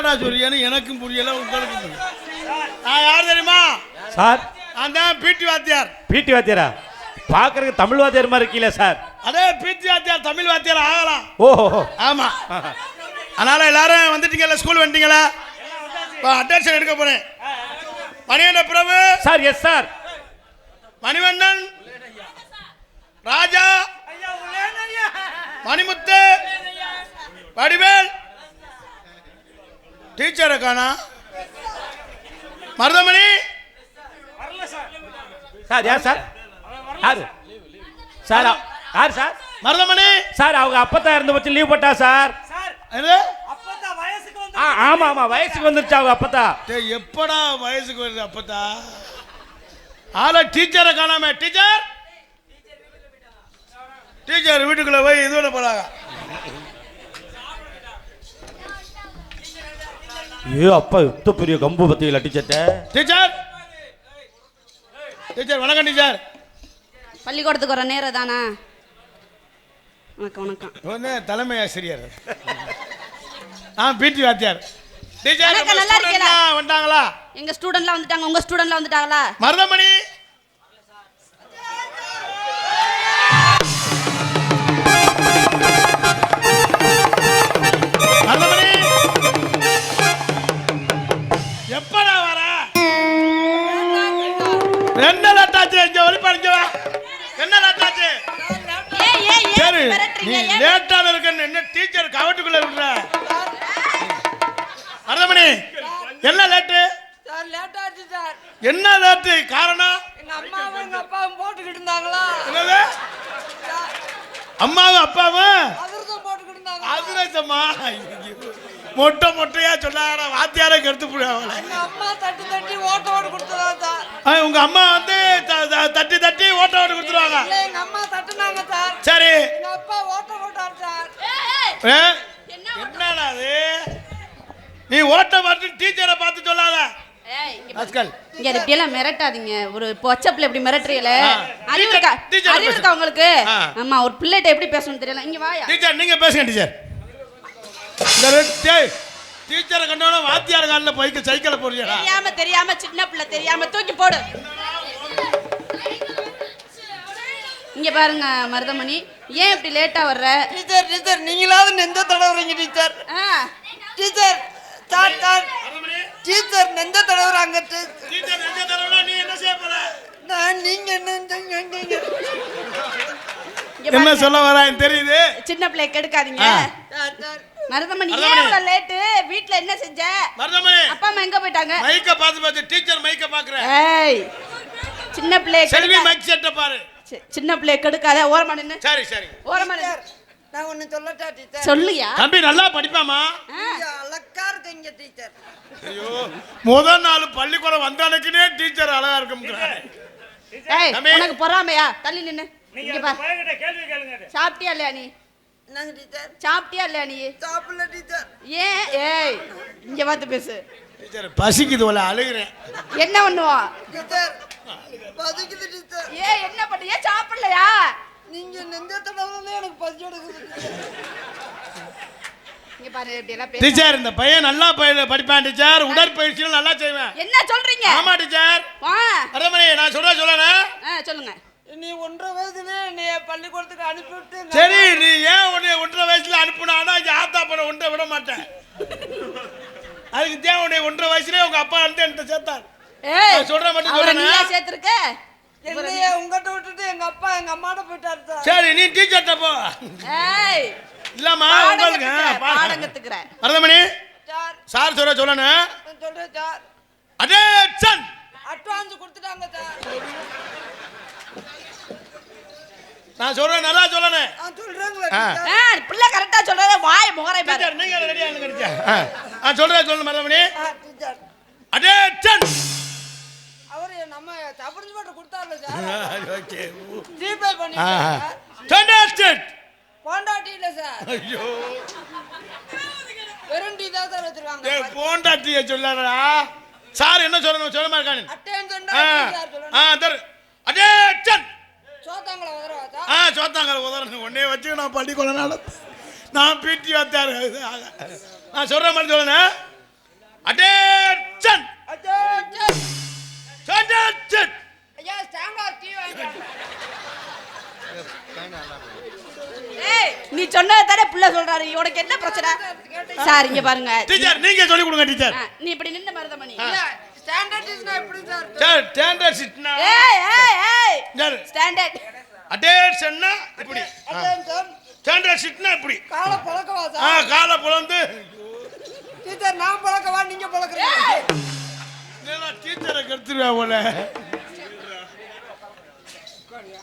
என்னடா சொல்றியான்னு எனக்கும் புரியல, உங்களுக்கும் புரியல. நான் யார் தெரியுமா சார்? அந்த பிடி வாத்தியார். பிடி வாத்தியாரா? பாக்குறதுக்கு தமிழ் வாத்தியார் மாதிரி இருக்கீங்களா சார்? அதே பிடி வாத்தியார் தமிழ் வாத்தியார் ஆகலாம். ஓஹோ, ஆமா. அதனால எல்லாரும் வந்துட்டீங்கல்ல, ஸ்கூல் வந்துட்டீங்களா? அட்டென்ஷன் எடுக்க போறேன். Manivannan Prabhu sir. Yes sir. Manivannan, Raja, Manimuthu, Vadivel. டீச்சரை காணா. மருதமணி சார். யார் சார்? யாரு சார்? யார் சார்? மருதமணி சார். அவங்க அப்பதான் இருந்து வச்சு லீவ் போட்டா சார். ஆமா ஆமா, வயசுக்கு வந்துருச்சு அவங்க அப்பத்தா. எப்படா வயசுக்கு வருது அப்பத்தா? ஆள டீச்சரை காணாம. டீச்சர் டீச்சர் வீட்டுக்குள்ள போய் இதோட போறாங்க. ஏ அப்பா, எத்த பெரிய கம்பு பத்தியில டீச்சர்ட்ட. டீச்சர் டீச்சர் வணக்கம் டீச்சர். பள்ளிக்கூடத்துக்கு வர நேரம் தானா? வணக்கம் வணக்கம். தலைமை ஆசிரியர். பிடி வாத்தியார். டீச்சர் நல்லா இருக்கீங்களா? வந்தாங்களா? எங்க ஸ்டூடண்ட்லாம் வந்துட்டாங்க. உங்க ஸ்டூடண்ட்லாம் வந்துட்டாங்களா? மருதமணி மருதமணி எப்படா வர? என்ன லேட்டாச்சு? இங்க ஒளிப்பாருங்க. என்ன லேட்டாச்சு? சரி, நீ லேட்டால இருக்கன்னு என்ன டீச்சர் கவட்டுக்குள்ள விடுற? மருதமணி என்ன லேட்டு? சார் லேட் ஆச்சு சார். என்ன லேட்டு? காரணம்? எங்க அம்மாவும் எங்க அப்பாவும் போட்டுக்கிட்டு இருந்தாங்களா? என்னது? அம்மாவும் அப்பாவும் அதிரசம் போட்டுக்கிட்டு இருந்தாங்க. அதிரசமா? மொட்டை மொட்டையா சொன்னாங்க. வாத்தியாரை கெடுத்து போடுவாங்க. எங்க அம்மா தட்டி தட்டி ஓட்ட ஓட்டு கொடுத்ததா சார். உங்க அம்மா வந்து தட்டி தட்டி ஓட்ட ஓட்டு கொடுத்துருவாங்க. இல்ல, எங்க அம்மா தட்டுனாங்க சார். சரி, எங்க அப்பா ஓட்ட ஓட்டார் சார். என்னடா அது? நீ ஓட்ட மாட்டு டீச்சரை பார்த்து சொல்லாத. இங்க இப்படியெல்லாம் மிரட்டாதீங்க. ஒரு பொச்சப்பில் எப்படி மிரட்டுறீல? அறிவு இருக்கா உங்களுக்கு? ஆமா, ஒரு பிள்ளைகிட்ட எப்படி பேசணும்னு தெரியல. இங்க வாயா டீச்சர், நீங்க பேசுங்க டீச்சர். டீச்சரை கண்டோட வாத்தியார் காலில் பைக்க சைக்கிளை போடுறியா? தெரியாம சின்ன பிள்ளை தெரியாம தூக்கி போடு. இங்க பாருங்க மருதமணி, ஏன் இப்படி லேட்டா வர்ற? டீச்சர் டீச்சர் நீங்களாவது நெஞ்ச தடவுறீங்க teacher. Teacher sir sir teacher நெஞ்ச தடவுறாங்க. டீச்சர் நெஞ்ச தடவுனா நீ என்ன செய்ய போற? நான் நீங்க என்ன சொல்ல வரான்னு தெரியுது. சின்ன பிள்ளை கெடுக்காதீங்க. மருதமணி, ஏன் லேட்டு? வீட்ல என்ன செஞ்ச? மருதமணி, அப்பா அம்மா எங்க போயிட்டாங்க? மைக்க பாத்து டீச்சர் மைக்க பாக்குற. ஏய், சின்ன பிள்ளை செல்வி மைக் செட்ட பாரு. சின்ன பிள்ளை கெடுக்காத. ஓரமா நின்னு. சரி சரி, ஓரமா நின்னு. நான் ஒன்னு சொல்லட்டா டீச்சர்? சொல்லுயா. தம்பி நல்லா படிப்பாமா? அழகா இருக்கீங்க டீச்சர். ஐயோ, முதல் நாள் பள்ளிக்கூடம் வந்தானுக்குனே டீச்சர் அழகா இருக்கும்ங்கறானே. ஏய், உனக்கு பொறாமையா? தள்ளி நின்னு. இங்க பாரு. கேள்வி கேளுங்க. சாப்பிட்டியா இல்லையா நீ? என்னங்க டீச்சர்? சாப்பிட்டியா இல்லையா நீ? சாப்பிடல டீச்சர். ஏன்? ஏய், இங்க வந்து பேசு. டீச்சர் பசிக்குது போல, அழுகுறேன். என்ன பண்ணுவா? டீச்சர் பசிக்குது டீச்சர். ஏய், என்ன பண்ணியா? சாப்பிடலையா? நீங்க நெஞ்ச தடவுறதே எனக்கு பசி எடுக்குது. இங்க பாரு, இப்படி எல்லாம் பேச. டீச்சர், இந்த பையன் நல்லா படிப்பான் டீச்சர். உடற்பயிற்சியும் நல்லா செய்வேன். என்ன சொல்றீங்க? ஆமா டீச்சர். வா மருதமணி, நான் சொல்லணே. சொல்லுங்க. நீ 1.5 வயசுல நீ பள்ளிக்கூடத்துக்கு அனுப்பிவிட்டு. சரி, நீ ஏன் 1.5 வயசுல அனுப்புனானா ஆத்தா பண்ண ஒன்றை விட மாட்டேன். அதுக்கு தேவை 1.5 வயசுல உங்க அப்பா வந்து என்கிட்ட சேர்த்தார். ஏய், சொல்ற மட்டும் அவரை நீயா சொல்றேன். சேர்த்திருக்க? என்னைய உங்ககிட்ட விட்டுட்டு எங்க அப்பா எங்க அம்மாட்ட போயிட்டாரு சார். சரி, நீ டீச்சர்ட்ட போ. ஏய், இல்லம்மா, உங்களுக்கு பாடம் கத்துக்கறேன். மருதமணி சார் சார் சொல்லணே. சொல்றேன் சார். அட்டென்ஷன். அட்வான்ஸ் கொடுத்துட்டாங்க சார். நான் சொல்றேன், நல்லா சொல்லணே. சொல்றேங்களா டீச்சர்? பிள்ளை கரெக்டா சொல்றத வாய் முகரை பாரு. டீச்சர் நீங்க ரெடியா இருங்க. சொல்றேன் சொல்லு மருதமணி. Teacher attention. அவரு நம்ம சப்பரிஞ்சு போட்டு கொடுத்தாருல சார். ஓகே, ஜிபே பண்ணிட்டாங்க. ஃபேண்டாஸ்டிக். போண்டாட்டி இல்ல சார். ஐயோ, வெறும் டீ தான் சார் வச்சிருவாங்க. டேய் போண்டாட்டிய சொல்லறடா. சார் என்ன சொல்லணும் சொல்ல மாட்டானே. அட்டென்ஷன் தான் சார் சொல்லணும். தர் அட்டென்ஷன். சோத்தாங்கள உதறவா சார்? சோத்தாங்கள உதறணும். உன்னை வச்சு நான் பள்ளிக்கூடம் நான் பிடி வாத்தியார். நான் சொல்ற மாதிரி சொல்லணும். அட்டென்ஷன் அட்டென்ஷன் அட்டென்ஷன் ஐயா ஸ்டாண்டர்ட் டீ வாங்க ஏய் நீ சொன்னத தானே புள்ள சொல்றாரு உனக்கு என்ன பிரச்சனை சார் இங்க பாருங்க டீச்சர் நீங்க சொல்லி கொடுங்க டீச்சர் நீ இப்படி நின்னு மருதமணி ஸ்டாண்டர்ட் இஸ்னா எப்படி சார் சார் ஸ்டாண்டர்ட் சிட்னா ஏய் ஏய் ஏய் சார் ஸ்டாண்டர்ட் அட்டென்ஷன்னா இப்படி அட்டென்ஷன் ஸ்டாண்டர்ட் சிட்னா இப்படி கால பழக்கவா சார் காலை புலந்து டீச்சர் நான் பழக்கவா நீங்க பழக்கறீங்க நான் டீச்சரை கெடுத்துருவா போல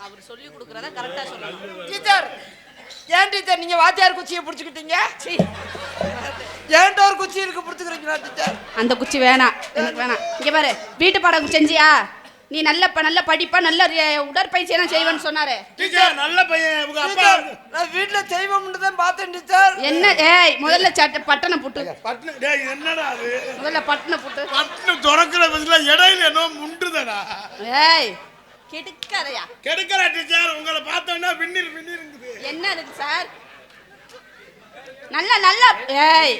அவர் சொல்லி கொடுக்கறத கரெக்ட்டா சொல்லணும் டீச்சர் ஏன் டீச்சர் நீங்க வாத்தியார் குச்சியை பிடிச்சிக்கிட்டீங்க சீ ஏன்ட்ட ஒரு குச்சி இருக்கு பிடிச்சிக்கிறீங்களா டீச்சர் அந்த குச்சி வேணாம் எனக்கு வேணாம் இங்க பாரு வீட்டு பாடம் செஞ்சியா நீ நல்ல படிப்பா நல்ல உடற்பயிற்சி எல்லாம் செய்வேன்னு சொன்னாரு டீச்சர் நல்ல பையன் உங்க அப்பா நான் வீட்ல செய்வோம்னு தான் பார்த்தேன் டீச்சர் என்ன ஏய் முதல்ல பட்டனை புட்டு பட்ன டேய் என்னடா அது முதல்ல பட்டனை புட்டு பட்ன துறக்கிற பஸ்ல இடையில என்ன முண்டுதடா ஏய் கெடுக்காதயா கெடுக்கற டீச்சர் உங்களை பார்த்தோம்னா விண்ணில் இருக்குது என்ன இருக்கு சார் நல்ல ஏய்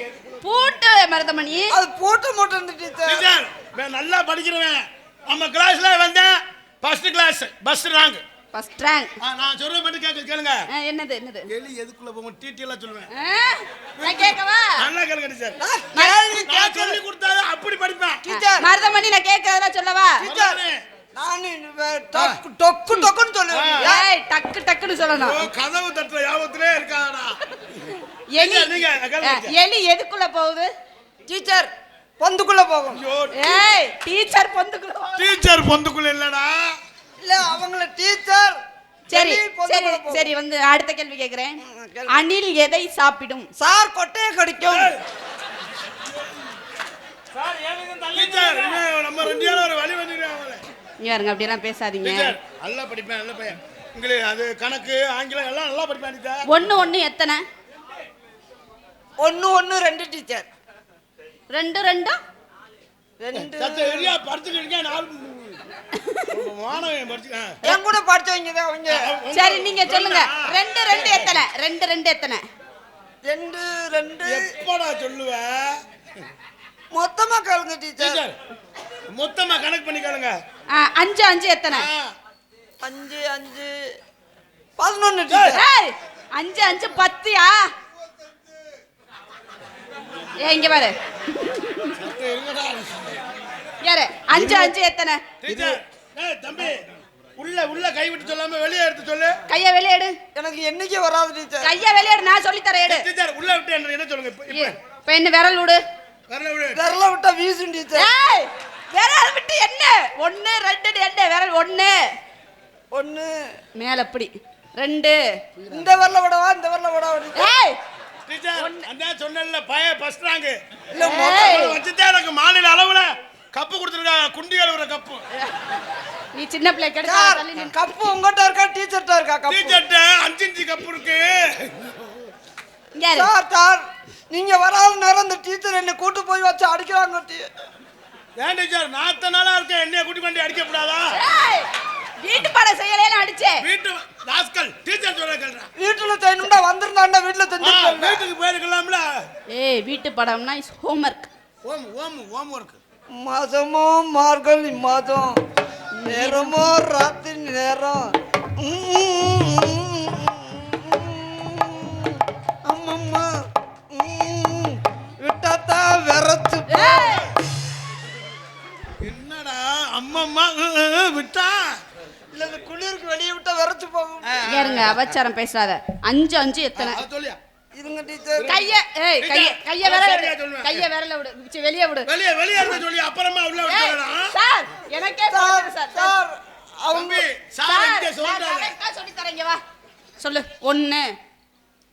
பூட்டு மருதமணி அது போட்டு மட்டும் டீச்சர் டீச்சர் நான் நல்லா படிக்கிறவன் நம்ம கிளாஸ்ல வந்தேன் first class first rank first rank நான் சொல்ற மட்டும் கேளுங்க என்னது எலி எதுக்குள்ள போகும் டிடி எல்லாம் சொல்லுவேன் நான் கேட்கவா நல்லா கேளுங்க டீச்சர் கேள்வி நான் சொல்லி கொடுத்தாதான் அப்படி படிப்பேன் டீச்சர் மருதமணி நான் கேட்கறதெல்லாம் சொல்லவா டீச்சர் நான் டொக்குன்னு சொல்லுவேன் ஏய் டக்குன்னு சொல்லணும் கதவு தட்டுற யாபத்திலே இருக்காடா எலி நீங்க எலி எதுக்குள்ள போகுது டீச்சர் பொந்துக்குள்ள போகும் ஏய் டீச்சர் பொந்துக்குள்ள டீச்சர் பொந்துக்குள்ள இல்லடா இல்ல அவங்கள டீச்சர் சரி சரி வந்து அடுத்த கேள்வி கேக்குறேன் அணில் எதை சாப்பிடும் சார் கொட்டையை கடிக்கும் டீச்சர் நம்ம ரெண்டு பேரும் ஒரு வழி பண்ணிடுவாங்க யாருங்க அப்படி எல்லாம் பேசாதீங்க டீச்சர் நல்லா படிப்பேன் நல்ல பையன் உங்களுக்கு அது கணக்கு ஆங்கிலம் எல்லாம் நல்லா படிப்பேன் டீச்சர் ஒண்ணு எத்தனை 1 1 2 டீச்சர் 2 சத்த ஏரியா படிச்சுக்கிட்டீங்க நான் மாணவன் படிச்சுக்கேன் என் கூட படிச்சவங்க தான் அவங்க சரி நீங்க சொல்லுங்க 2 எத்தனை 2 எத்தனை 2 எப்படா சொல்லுவ மொத்தமா கேளுங்க டீச்சர் டீச்சர் மொத்தமா கணக்கு பண்ணி கேளுங்க 5 எத்தனை 5 5 11 டீச்சர் ஏய் 5 10யா ஏய் இங்க பாரு யாரு 5 எத்தனை டீச்சர் ஏய் தம்பி உள்ள கை விட்டு சொல்லாம வெளிய எடுத்து சொல்லு கைய வெளிய எடு எனக்கு என்னைக்கு வராது டீச்சர் கைய வெளிய எடு நான் சொல்லி தரேன் எடு டீச்சர் உள்ள விட்டு என்ன சொல்லுங்க இப்போ என்ன விரல் விடு விரல விட்டா வீசும் டீச்சர் ஏய் விரல் விட்டு என்ன 1 2 என்ன விரல் 1 மேல அப்படி 2 இந்த விரல விடவா இந்த விரல விடவா ஏய் டீச்சர் அந்த சொன்னல்ல பய ஃபர்ஸ்ட் ரேங்க் இல்ல வச்சிட்டே எனக்கு மாநில அளவுல கப்பு கொடுத்திருக்காங்க குண்டி அளவுற கப்பு நீ சின்ன பிள்ளை கெடுக்க தள்ளி நின்னு கப்பு உங்கட்ட இருக்கா டீச்சர்ட்ட இருக்கா கப்பு டீச்சர்ட்ட 5 இன்ச் கப்பு இருக்கு இங்க இரு. சார் நீங்க வராத நேரம் இந்த டீச்சர் என்ன கூட்டி போய் வச்சு அடிக்கிறாங்க ஏன் டீச்சர் நாத்த நாளா இருக்க என்னைய கூட்டி கொண்டு அடிக்க கூடாதா ஏய் வீட்டு பாடம் செய்யலைன்னு அடிச்சே வீட்டு ராஸ்கல் டீச்சர் சொல்ற கேளுடா வீட்டுல செய்யணும்டா வந்திருந்தாண்டா வீட்டுல செஞ்சிருப்பாங்க வீட்டுக்கு போயிருக்கலாம்ல ஏய் வீட்டு பாடம்னா இஸ் ஹோம்வொர்க் ஹோம் ஒர்க் மாதமோ மார்கழி மாதம் நேரமோ ராத்திரி நேரம் அம்மம்மா விட்டாத்தா விரச்சு என்னடா அம்மம்மா விட்டா இல்ல இந்த குளிருக்கு வெளியே விட்டா விரச்சு போகும் ஏறுங்க அபச்சாரம் பேசாத 5 எத்தனை சொல்லியா இதுங்க டீச்சர் கைய ஏய் கைய விரல விடு சரி வெளிய விடு வெளிய இருக்க சொல்லி அப்புறமா உள்ள விட்டுறடா சார் எனக்கே சொல்லுங்க சார் சார் அவங்க சார் இங்க சொல்றாங்க நான் சொல்லி தரேங்க வா சொல்லு 1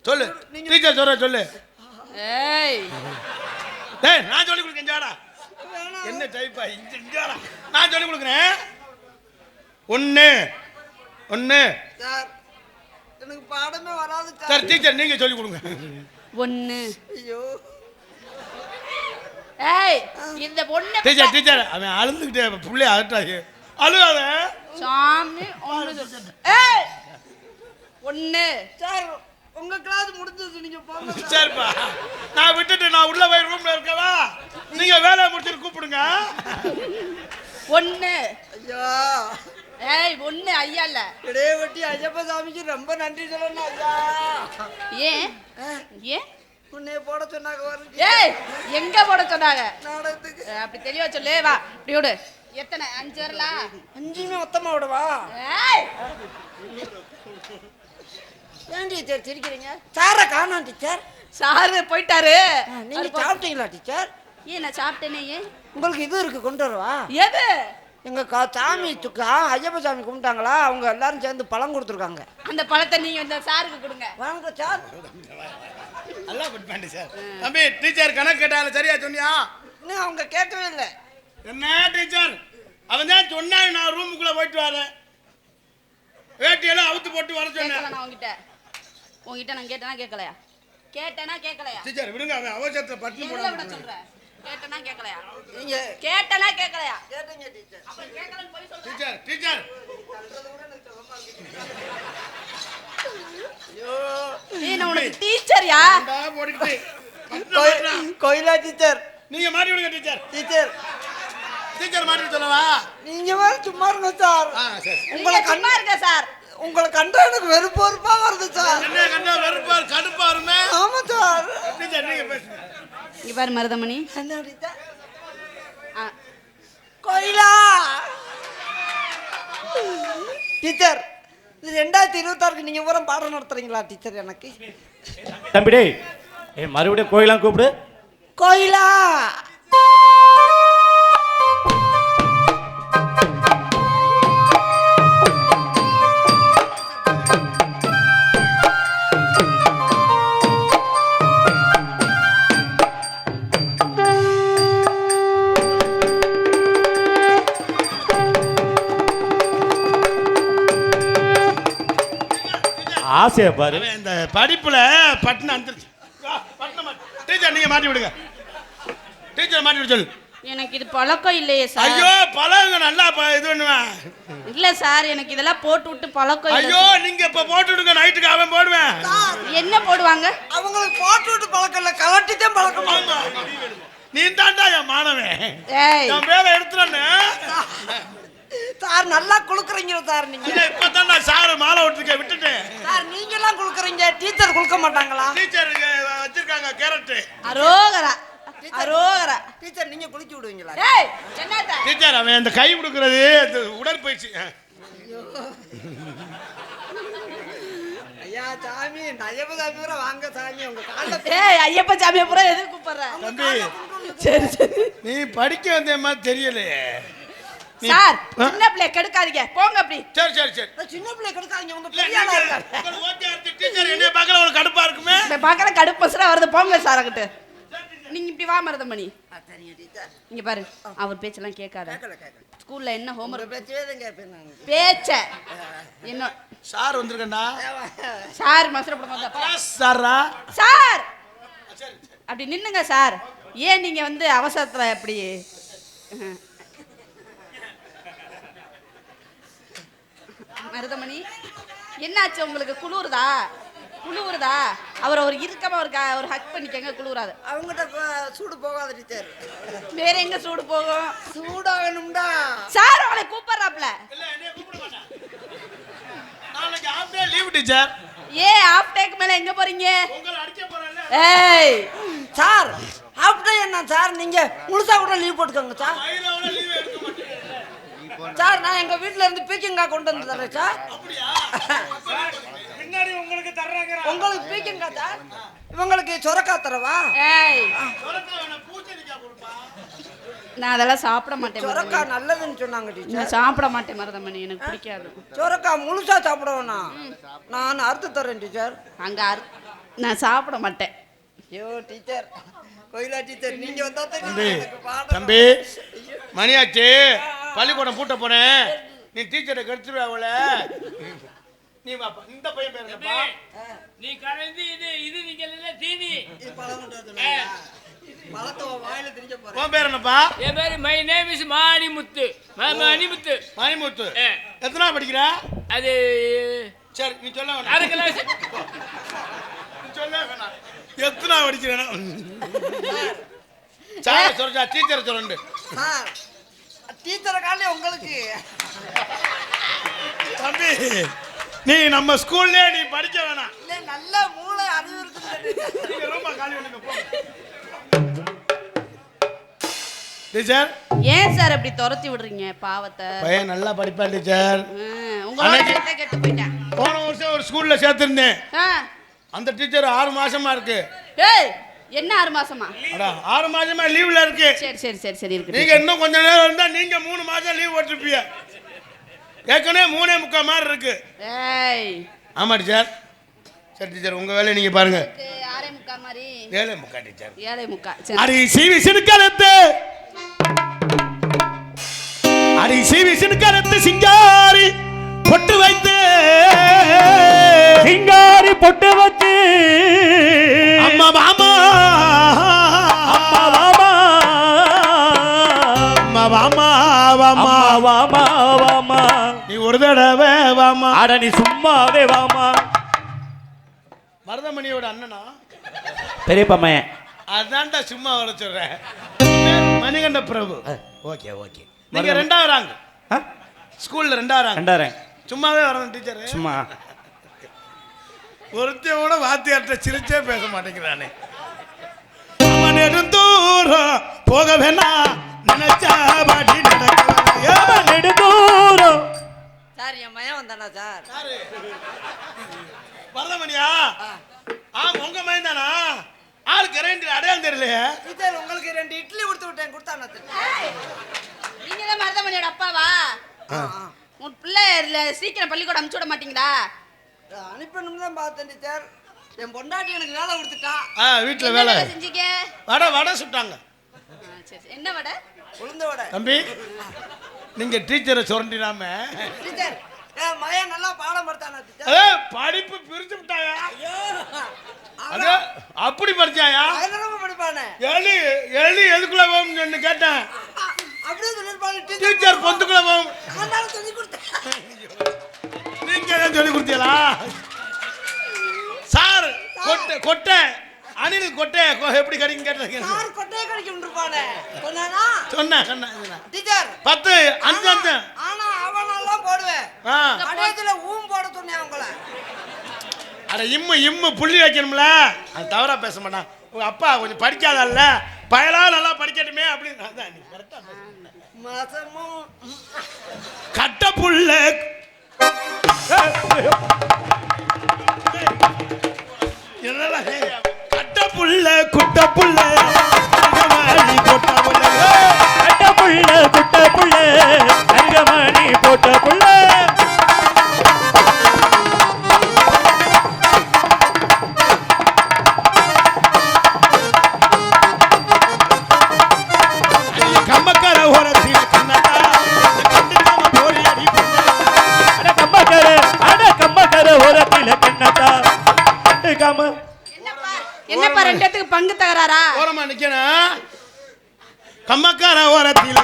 சொல்லு டீச்சர் சொல்லு ஏய் டேய் நான் சொல்லி கொடுக்கேன் ஜாடா என்ன டைப்பா இங்கடா நான் சொல்லி கொடுக்கிறேன் 1 சார் எனக்கு பாடமே வராது சார் டீச்சர் நீங்க சொல்லி கொடுங்க 1 ஐயோ ஏய் இந்த 1 டீச்சர் அவன் அழுதுகிட்டே புள்ளை அழுட்டாது அழுகாத சாமி 1 சொல்லு ஏய் 1 சார் உங்க கிளாஸ் முடிஞ்சது நீங்க போங்க. சரிப்பா, நான் விட்டுட்டு நான் உள்ள போய் ரூம்ல இருக்கவா, நீங்க வேலையை முடிச்சுட்டு கூப்பிடுங்க. ஒண்ணு ஐயா ஏய் ஒண்ணு ஐயா இல்ல இடையவட்டி ஐயப்ப சாமிக்கு ரொம்ப நன்றி சொல்லணும் ஐயா. ஏன் ஏன் உன்னை போட சொன்னாங்க வருது. ஏய் எங்க போட சொன்னாங்க நாடகத்துக்கு? அப்படி தெளிவா சொல்லு. வா இப்படி விடு. எத்தனை 5 வரலாம்? 5மே மொத்தமா விடவா? ஏய் ஏன் டீச்சர் சிரிக்கிறீங்க? சாரை காணோம் டீச்சர். சாரு போயிட்டாரு. நீங்க சாப்பிட்டீங்களா டீச்சர்? ஏன் நான் சாப்பிட்டேனே? ஏன் உங்களுக்கு இது இருக்கு கொண்டு வரவா? எது? எங்க சாமி ஐயப்ப சாமி கும்பிட்டாங்களா, அவங்க எல்லாரும் சேர்ந்து பழம் கொடுத்துருக்காங்க. அந்த பழத்தை நீங்க இந்த சாருக்கு கொடுங்க. வாங்க சார். நல்லா பண்ணி சார். தம்பி டீச்சர் கணக்கு கேட்டால சரியா சொன்னியா? இன்னும் அவங்க கேட்கவே இல்லை. என்ன டீச்சர், அவன் தான் சொன்னா நான் ரூமுக்குள்ள போயிட்டு வரேன், வேட்டியெல்லாம் அவுத்து போட்டு வர சொன்னேன். நான் உங்ககிட்ட நான் கேட்டேனா கேட்கலையா? கேட்டேனா கேட்கலையா? டீச்சர் விடுங்க, அவன் அவசரத்துல பட்டு எதுல போட விட சொல்றேன்? கேட்டேனா கேட்கலையா? நீங்க கேட்டேனா கேட்கலையா? கேட்டீங்க டீச்சர். அப்ப கேட்கலன்னு போய் சொல்றேன். டீச்சர் டீச்சர் நீ நான் உனக்கு டீச்சர்யா? போடிட்டு கோயிலா டீச்சர்? நீங்க மாட்டி விடுங்க டீச்சர். டீச்சர் டீச்சர் மாட்டி சொல்லவா? நீங்க வேற சும்மா இருங்க சார். உங்களை சும்மா இருக்க சார். உங்களை கண்டா எனக்கு வெறுப்பு வெறுப்பா வருது சார். என்ன கண்டா வெறுப்பா கடுப்பா வருமே? ஆமா சார். டீச்சர் நீங்க பேசுங்க. இங்க பாரு மருதமணி. என்ன டீச்சர்? கோயிலா டீச்சர், இது 2026க்கு நீங்க பூரா பாடம் நடத்துறீங்களா டீச்சர்? எனக்கு தம்பி டேய், மறுபடியும் கோயிலாம் கூப்பிடு. கோயிலா ஆசையா பாரு. இந்த படிப்புல பட்டன் வந்துருச்சு. டீச்சர் நீங்க மாட்டி விடுங்க. டீச்சர் மாட்டி விட சொல்லு. எனக்கு இது பழக்கம் இல்லையே சார். ஐயோ பழங்க நல்லா இது பண்ணுவேன். இல்ல சார், எனக்கு இதெல்லாம் போட்டு விட்டு பழக்கம் இல்ல. ஐயோ நீங்க இப்ப போட்டு விடுங்க, நைட்டுக்கு அவன் போடுவேன். என்ன போடுவாங்க? அவங்களுக்கு போட்டு விட்டு பழக்கம் இல்ல, கலட்டிதான் பழக்கம். நீ தாண்டா என் மாணவன். ஏய் என் வேலை எடுத்துறேன்னு சார் நல்லா குளுக்குறீங்க சார். நீங்க இப்பதான் நான் சாரு மாலை விட்டுருக்கேன், விட்டுட்டேன் சார். நீங்க எல்லாம் குளுக்குறீங்க, டீச்சர் குளுக்க மாட்டாங்களா? டீச்சர் வச்சிருக்காங்க கேரட். அரோகரா அரோகரா. டீச்சர் நீங்க குளிச்சு விடுவீங்களா? ஏய் என்னடா டீச்சர் அவன் அந்த கை கொடுக்கறது உடற்பயிற்சி. ஐயா சாமி, ஐயப்ப சாமி பூரா வாங்க சாமி, உங்க கால்ல. ஏய் ஐயப்ப சாமியை பூரா எதுக்கு கூப்பிடுற? தம்பி சரி சரி. நீ படிக்க வந்த மாதிரி தெரியலையே. சார் சின்ன பிள்ளை கெடுக்காதீங்க, போங்க அப்படி. சரி சரி சரி. சின்ன பிள்ளை கெடுக்காதீங்க, உங்க பெரிய ஆளா இருக்காங்க. டீச்சர் என்ன பார்க்கல ஒரு கடுப்பா இருக்குமே. இந்த பக்கத்துல கடுப்பசரா வருது, போங்க சார் அங்கிட்டு. நீங்க இப்படி வா மருதமணி. சரிங்க டீச்சர். இங்க பாரு, அவர் பேச்செல்லாம் கேட்காத. கேட்கல. ஸ்கூல்ல என்ன ஹோம்வொர்க் பேச்சவே தான் கேட்பேன் நான். பேச்ச என்ன சார் வந்திருக்கேன்டா. சார் மசரப்பட மாட்டா. சாரா சார் அப்படி நின்னுங்க சார். ஏன் நீங்க வந்து அவசரத்துல அப்படி? மருதமணி என்னாச்சு உங்களுக்கு? குளிருதா? குளிருதா? அவர் ஒரு இருக்கமா ஒரு ஹக் பண்ணிக்கங்க, குளிராது. அவங்ககிட்ட சூடு போகாத டீச்சர். வேற எங்க சூடு போகும்? சூடாகணும்டா. சார் அவளை கூப்பிடுறாப்ல. இல்ல என்னைய கூப்பிட மாட்டா. நாளைக்கு half day leave teacher. Half டேக்கு மேல எங்க போறீங்க? உங்களை அடிக்க போறேன்ல. ஏய் சார் ஆஃப் டே என்ன சார்? நீங்க முழுசா கூட லீவ் போட்டுக்கோங்க சார். வயிறோட லீவ் எடுக்க மாட்டேன் சார். நான் எங்க வீட்ல இருந்து பீக்கிங்காய் கொண்டு வந்து தரேன் சார். அப்படியா? பின்னாடி உங்களுக்கு தர்றாங்க. உங்களுக்கு பீக்கிங்காய் சார், இவங்களுக்கு சொரக்காய் தரவா? ஏய் பூச்செடிக்காய் கொடுப்பா. நான் அதெல்லாம் சாப்பிட மாட்டேன். சொரக்காய் நல்லதுன்னு சொன்னாங்க டீச்சர். நான் சாப்பிட மாட்டேன் மருதமணி, எனக்கு பிடிக்காது. சொரக்காய் முழுசா சாப்பிடுவேனா? நான் அறுத்து தரேன் டீச்சர். அங்க நான் சாப்பிட மாட்டேன். ஐயோ டீச்சர், கோயிலா டீச்சர் நீங்க வந்தா தம்பி மணியாச்சு, பள்ளிக்கூடம் பூட்ட போறேன். நீ டீச்சரை கெடுத்துருவ அவள. நீ வாப்பா. இந்த பையன் பேர் என்னப்பா? நீ கலந்து இது நீங்க இல்ல தீனி. இது பழம்ன்றத சொன்னீங்க. பழத்தை வாயில திணிக்க போறேன். உன் பேர் என்னப்பா? என் பேரு my name is Manimuthu. Manimuthu. Manimuthu. எத்தனா படிக்கிற? அது சரி நீ சொல்ல வேணாம். அரை கிளாஸ். சொல்லவே வேணாம். எத்தனை படிக்கிறேன்னா சார் சொல்றா டீச்சரை சொல்லு. டீச்சரை காலையே உங்களுக்கு தம்பி நீ நம்ம ஸ்கூல்லே நீ படிக்க வேணாம். இல்ல நல்ல மூளை அறிவு இருக்குது. நீங்க ரொம்ப காலி பண்ணுங்க போ. டீச்சர் ஏன் சார் இப்படி துரத்தி விடுறீங்க பாவத்தை? பையன் நல்லா படிப்பான் டீச்சர். உங்களோட கெட்டு போயிட்டேன். போன வருஷம் ஒரு ஸ்கூல்ல சேர்த்திருந்தேன். அந்த டீச்சர் 6 மாசமா இருக்கு. ஏய் என்ன 6 மாசமா? அட 6 மாசமா லீவ்ல இருக்கு. சரி சரி சரி சரி இருக்கு. நீங்க இன்னும் கொஞ்ச நேரம் இருந்தா நீங்க 3 மாசம் லீவ் போட்டுருப்பீங்க. ஏற்கனவே 3.25 மாதிரி இருக்கு. ஏய் ஆமா டீச்சர். சரி டீச்சர் உங்க வேலையை நீங்க பாருங்க. 6.25 மாதிரி 7.25 டீச்சர். 7.25 அடி சீவி சினுக்கலத்து அடி சீவி சினுக்கலத்து சிங்காரி பொட்டு வைத்து சிங்காரி பொட்டு வச்சு அம்மா வாமா அம்மா வாமா அம்மா வாமா வாமா வாமா வாமா நீ ஒரு தடவை வாமா. அட நீ சும்மாவே வாமா. மருதமணியோட அண்ணனா பெரியப்பா பையன். அதான்டா சும்மா வர சொல்றேன். மணிகண்ட பிரபு. Okay okay. நீங்க 2வது ரேங்க். ஸ்கூல்ல 2வது ரேங்க். 2வது ரேங்க். சும்மாவே வரணும் டீச்சர். சும்மா ஒருத்தையோட வாத்தியார்ட்ட சிரிச்சே பேச மாட்டேங்கிறானே. அவன் நெடுந்தூரம் போக வேணா நினைச்சாபடி நடக்க நெடுந்தூரம். சார் என் மயம் வந்தானா சார்? மருதமணியா? உங்க மயம் தானா? ஆளுக்கு 2 அடையாளம் தெரியலையே. டீச்சர் உங்களுக்கு 2 இட்லி கொடுத்து விட்டேன். கொடுத்தானா? நீங்க தான் மருதமணியோட அப்பாவா? உன் பிள்ளை சீக்கிரம் பள்ளிக்கூடம் அனுப்பிச்சு விட மாட்டீங்களா? அனுப்பணும் தான் பார்த்தேன் டீச்சர். என் பொண்டாட்டி எனக்கு வேலை கொடுத்துட்டா. வீட்டுல வேலை செஞ்சீங்க? வடை சுட்டாங்க. சரி என்ன வடை? உளுந்த வடை. தம்பி நீங்க டீச்சரை சுரண்டிடாம. டீச்சர் என் மயம் நல்லா பாடம் படுத்தானா டீச்சர்? படிப்பு பிரிச்சு விட்டாயா? அது அப்படி படிச்சாயா? பயங்கரமா படிப்பானே. எலி எலி எதுக்குள்ள போகும்னு கேட்டேன். அப்படியே சொல்லிருப்பாங்க டீச்சர் பொந்துக்குள்ள போகும். நான் சொல்லி கொடுத்தேன். நீங்க தான் சொல்லி கொடுத்தீங்களா? சார் கொட்டை அணில் கொட்டை எப்படி கடிக்கும் கேட்டீங்க. சார் கொட்டையை கடிக்கும் இருப்பானே. சொன்னானா? சொன்னேன் டீச்சர் 10 5 ஆனா அவனெல்லாம் போடுவேன். கடைசில போட சொன்னேன் உங்கள. அட இம்மு புள்ளி வைக்கணும்ல. அது தவறா பேச மாட்டான். உங்க அப்பா கொஞ்சம் படிக்காதல்ல, பயலா நல்லா படிக்கட்டுமே அப்படின்னு. அதான் நீ கரெக்டா பேச. மாசமும் கட்ட புள்ள என்னடா கட்ட புள்ள குட்ட புள்ள அருகமணி போட்ட புள்ள கட்ட புள்ள குட்ட புள்ள அருகமணி போட்ட புள்ள கம்மக்கார ஓரத்தில் கண்ணடா கண்டுக்காம போறி அடி கம்மக்கர ஓரத்தில் கண்ணடா கண்டுக்காம. என்னப்பா 2 இடத்துக்கு பங்கு தகராறா? ஓரமா நிக்கணும். கம்மக்கார ஓரத்தில்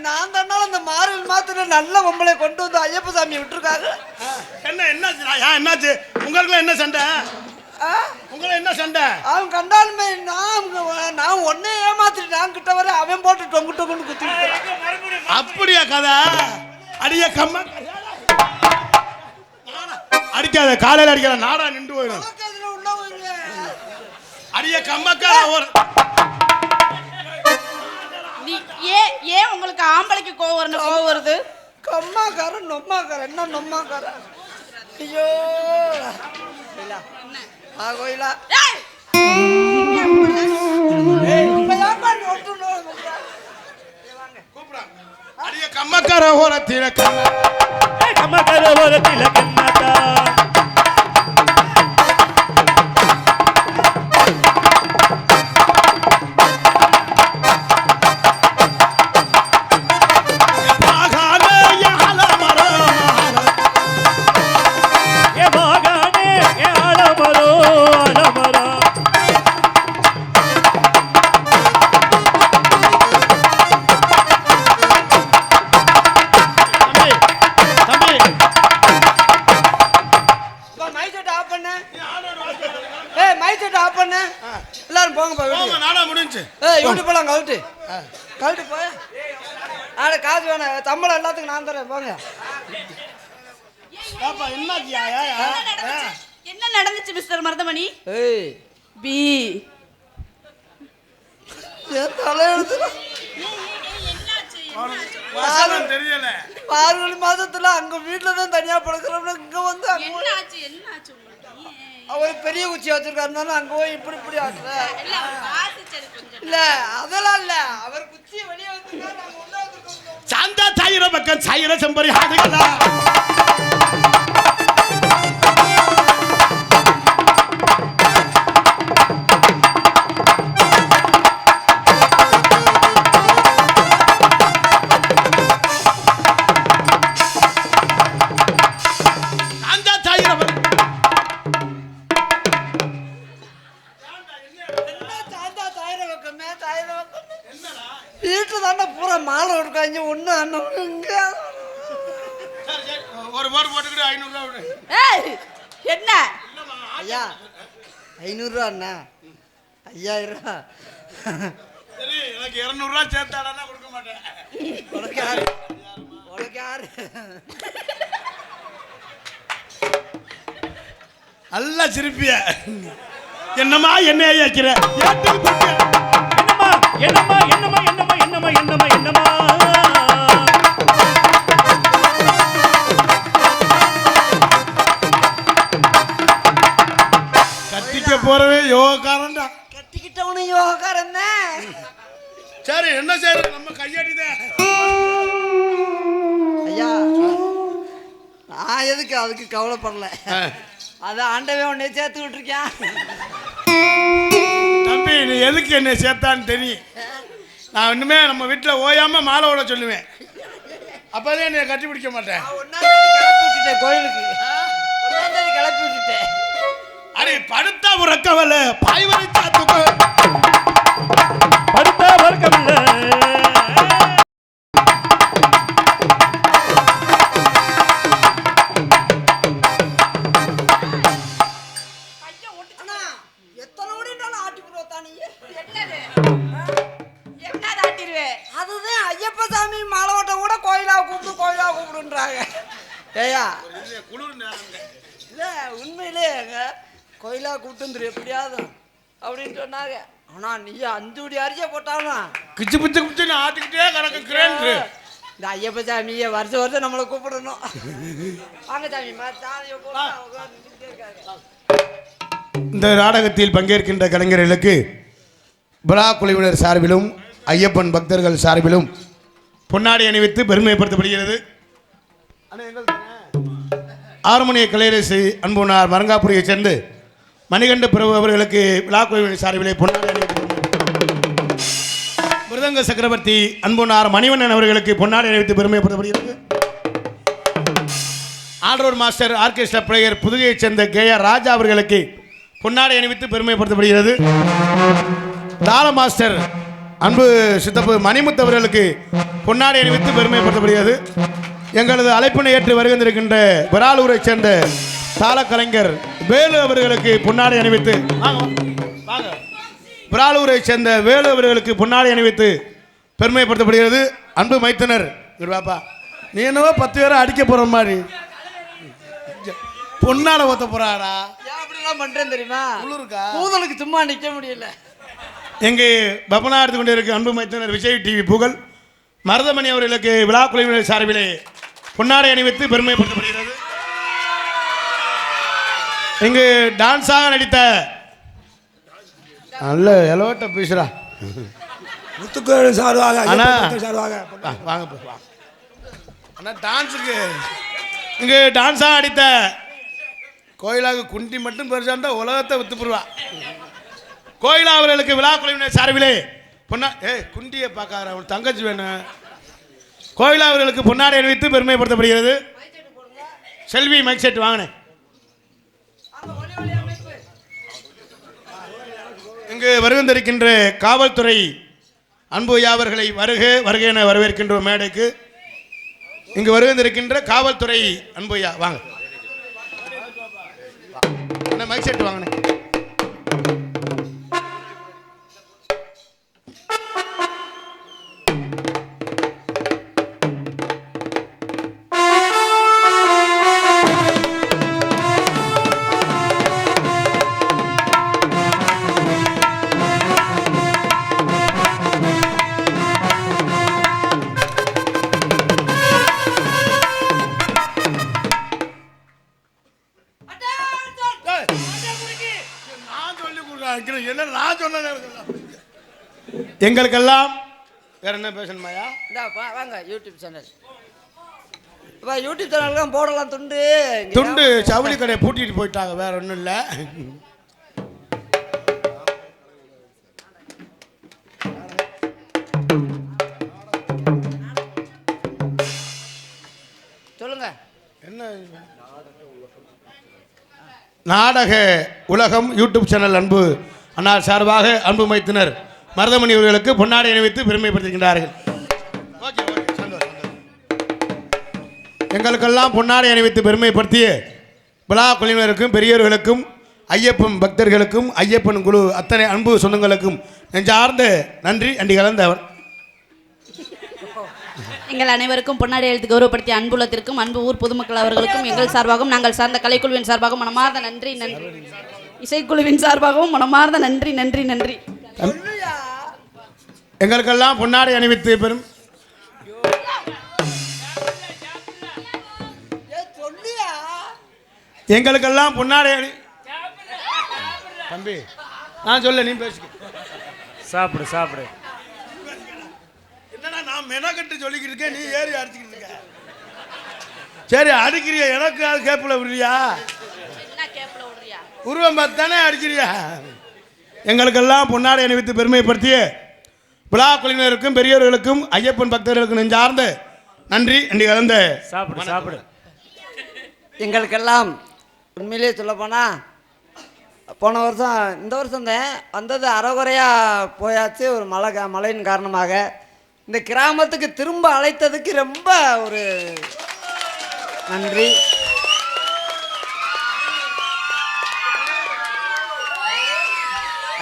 நான் தானால அந்த மார்வல் மாத்திர நல்ல பொம்பளை கொண்டு வந்து ஐயப்ப சாமி விட்டுருக்காங்க. என்னாச்சு உங்களுக்கு? என்ன சண்டை உங்களை? என்ன சண்டை? அவன் கண்டாலுமே நான் ஒன்னே ஏமாத்திட்டு நான் கிட்ட வர அவன் போட்டு டொங்கு டொங்குன்னு குத்தி. அப்படியா கதை? அடிய கம்ம அடிக்காத, காலையில் அடிக்காத, நாடா நின்று போயிடும். அடிய கம்மக்கா ஏன் உங்களுக்கு ஆம்பளைக்கு கோவம் வருது? கம்மாக்காரன் நொம்மாக்காரன். என்ன நொம்மாக்காரன்? ஐயோ கோயிலா அடிய கம்மக்கர ஓரத்தில கம்மக்கர ஓரத்தில கண்ணாத்தா எல்லாரும் போங்கப்பா வீட்டுக்கு. நாடா முடிஞ்சு. இவனு போலாம் கழட்டு போய். ஆட காசு வேணாம், சம்பளம் எல்லாத்துக்கும் நான் தரேன் போங்க. என்ன நடந்துச்சு மிஸ்டர் மருதமணி? பி தெரியல. மார்கழி மாதத்துல அங்க வீட்டுல தான் தனியா படுக்கிறோம்னா இங்க வந்து அவர் பெரிய குச்சி வச்சிருக்காருனாலும் அங்க போய் இப்படி ஆக்குற இல்ல அதெல்லாம் இல்ல. அவர் குச்சியை வெளியே வச்சிருக்காரு. சாந்தா சாயிர பக்கம் சாயிர செம்பரி ஆடுகளா வீட்டுல தாண்டா பூரா மாலை இருக்காங்க. ஒண்ணு அண்ணன் ஒரு போட்டு போட்டுக்கிட்டு 500 ரூபா. என்ன ஐயா 500 ரூபா அண்ணா 5000 ரூபா. சரி எனக்கு 200 ரூபா சேர்த்தாடா கொடுக்க மாட்டேன். உனக்கு யாரு நல்லா சிரிப்பிய. என்னம்மா என்ன ஐயாக்கிற என்னம்மா என்னம்மா என்னம்மா என்னம்மா என்னம்மா என்னம்மா என்னம்மா கட்டிக்க போறவே யோகாரன்டா. கட்டிக்கிட்டவனு யோகாரன் தான். சரி என்ன செய்யற நம்ம கையடிதான். ஐயா நான் எதுக்கு அதுக்கு கவலைப்படல. அதான் ஆண்டவே உன்னை சேர்த்து விட்டுருக்கேன். தம்பி நீ எதுக்கு என்னை சேர்த்தான்னு தெரியும். நான் இன்னுமே நம்ம வீட்டில் ஓயாம மாலை ஓட சொல்லுவேன். அப்போதே என்னை கட்டி பிடிக்க மாட்டேன். கிளப்பி விட்டுட்டேன் கோயிலுக்கு. கிளப்பி விட்டுட்டேன். அரே படுத்தா உறக்கவல்ல பாய் வரைச்சா தூக்க படுத்தா உறக்கமில்ல. அதுதான் ஐயப்ப சாமி மாலை ஓட்ட கூட கோயிலா கூப்பிடுன்றாங்க. ஏயா இல்ல உண்மையிலே கோயிலா கூப்பிட்டு எப்படியாவது அப்படின்னு சொன்னாங்க. ஆனா நீ 5 கோடி அரிசியை போட்டாலும் கிச்சு பிச்சு பிச்சு ஆட்டிக்கிட்டே கிடக்குறேன். இந்த ஐயப்ப சாமியை வருஷம் நம்மளை கூப்பிடணும். வாங்க சாமி இந்த நாடகத்தில் பங்கேற்கின்ற கலைஞர்களுக்கு விழா குழுவினர் சார்பிலும் ஐயப்பன் பக்தர்கள் சார்பிலும் பொன்னாடை அணிவித்து பெருமைப்படுத்தப்படுகிறது. ஆறுமணிய கலையரசு அன்புனார் மரங்காபுரியைச் சேர்ந்து மணிகண்ட பிரபு அவர்களுக்கு விழா குழுவினர் சார்பிலே பொன்னாடை அணிவித்து மிருதங்க சக்கரவர்த்தி அன்புனார் மணிவண்ணன் அவர்களுக்கு பொன்னாடை அணிவித்து பெருமைப்படுத்தப்படுகிறது. ஆல்ரவுண்ட் மாஸ்டர் ஆர்கெஸ்ட்ரா பிளேயர் புதுகையைச் சேர்ந்த கேஆர் ராஜா அவர்களுக்கு பொன்னாடை அணிவித்து பெருமைப்படுத்தப்படுகிறது. தாள மாஸ்டர் அன்பு சித்தப்பு மணிமுத்து அவர்களுக்கு பொன்னாடை அணிவித்து பெருமைப்படுத்தப்படுகிறது. எங்களது அழைப்பினை ஏற்று வருகின்றிருக்கின்ற விராலூரைச் சேர்ந்த தாள கலைஞர் வேலு அவர்களுக்கு பொன்னாடை அணிவித்து விராலூரைச் சேர்ந்த வேலு அவர்களுக்கு பொன்னாடை அணிவித்து பெருமைப்படுத்தப்படுகிறது. அன்பு மைத்தனர் பாப்பா நீ என்னவோ 10 பேரை அடிக்க போற மாதிரி பொன்னாடை ஊத்த போறாடா. அப்படிலாம் பண்றேன் தெரியுமா? கூதலுக்கு சும்மா நிக்க முடியல. எங்கே பபனா எடுத்து கொண்டு இருக்க அன்பு மைத்தனர் விஜய் டிவி புகழ் மருதமணி அவர்களுக்கு விழா குழுவினர் சார்பிலே பொன்னாடை அணிவித்து பெருமைப்படுத்தப்படுகிறது. இங்கு டான்ஸாக நடித்த நல்ல எலோட்ட பேசுறா முத்துக்கோயில் சார்பாக வாங்க ஆனால் டான்ஸுக்கு இங்கே டான்ஸாக அடித்த கோயிலாக குண்டி மட்டும் பெருசாக இருந்தால் உலகத்தை வித்துப்புடுவா. கோயிலா அவர்களுக்கு விழா குழுவினர் சார்பிலே குண்டியை பார்க்காத அவன் தங்கச்சி வேணும். கோயிலா அவர்களுக்கு பொன்னாடை அணிவித்து பெருமைப்படுத்தப்படுகிறது. செல்வி மைக் செட் வாங்கினேன். இங்கு வருகின்றிருக்கின்ற காவல்துறை அன்பு யாவர்களை வருக என வரவேற்கின்ற மேடைக்கு இங்கு வருகின்றிருக்கின்ற காவல்துறை அன்புயா வாங்க. மைக் செட் வாங்கினேன். எங்களுக்கெல்லாம் வேற என்ன பேசணுமாயா? வாங்க யூடியூப் சேனல். யூடியூப் சேனல் போடலாம். துண்டு சவுளி கடையை பூட்டிட்டு போயிட்டாங்க, வேற ஒன்றும் இல்லை. சொல்லுங்க. என்ன நாடக உலகம் யூடியூப் சேனல் அன்பு அன்னார் சார்பாக அன்பு மைத்தினர் மருதமணி அவர்களுக்கு பொன்னாடை அணிவித்து பெருமைப்படுத்துகின்றார்கள். எங்களுக்கெல்லாம் பொன்னாடை அணிவித்து பெருமைப்படுத்திய விழா குழுவினருக்கும் பெரியவர்களுக்கும் ஐயப்பன் பக்தர்களுக்கும் ஐயப்பன் குழு அத்தனை அன்பு சொந்தங்களுக்கும் நெஞ்சார்ந்த நன்றி அண்டி கலந்தவர். எங்கள் அனைவருக்கும் பொன்னாடை எழுத்து கௌரவப்படுத்திய அன்புலத்திற்கும் அன்பு ஊர் பொதுமக்கள் அவர்களுக்கும் எங்கள் சார்பாகவும் நாங்கள் சார்ந்த கலைக்குழுவின் சார்பாகவும் மனமார்ந்த நன்றி நன்றி. இசைக்குழுவின் சார்பாகவும் மனமார்ந்த நன்றி நன்றி நன்றி. எங்களுக்கெல்லாம் பொன்னாடை அணிவித்து பெரும் எங்களுக்கெல்லாம் பொன்னாடை தம்பி நான் சொல்ல நீ பேசு. சாப்பிடு சாப்பிடு. என்னடா நான் மெனக்கட்டு சொல்லிக்கிட்டு இருக்கேன், நீ ஏறி அடிச்சுக்கிட்டு இருக்க. சரி அடிக்கிறியா? எனக்கு அது கேப்பில் விடுறியா? உருவம் பார்த்தானே அடிக்கிறியா? எங்களுக்கெல்லாம் பொன்னாடை அணிவித்து பெருமைப்படுத்திய விழா குழுவினருக்கும் பெரியவர்களுக்கும் ஐயப்பன் பக்தர்களுக்கும் நெஞ்சார்ந்த நன்றி அண்டி கலந்த சாப்பிடு சாப்பிடு. எங்களுக்கெல்லாம் உண்மையிலே சொல்லப்போனா போன வருஷம் இந்த வருஷம் தான் வந்தது அரைகுறையாக போயாச்சு. ஒரு மழையின் காரணமாக இந்த கிராமத்துக்கு திரும்ப அழைத்ததுக்கு ரொம்ப ஒரு நன்றி.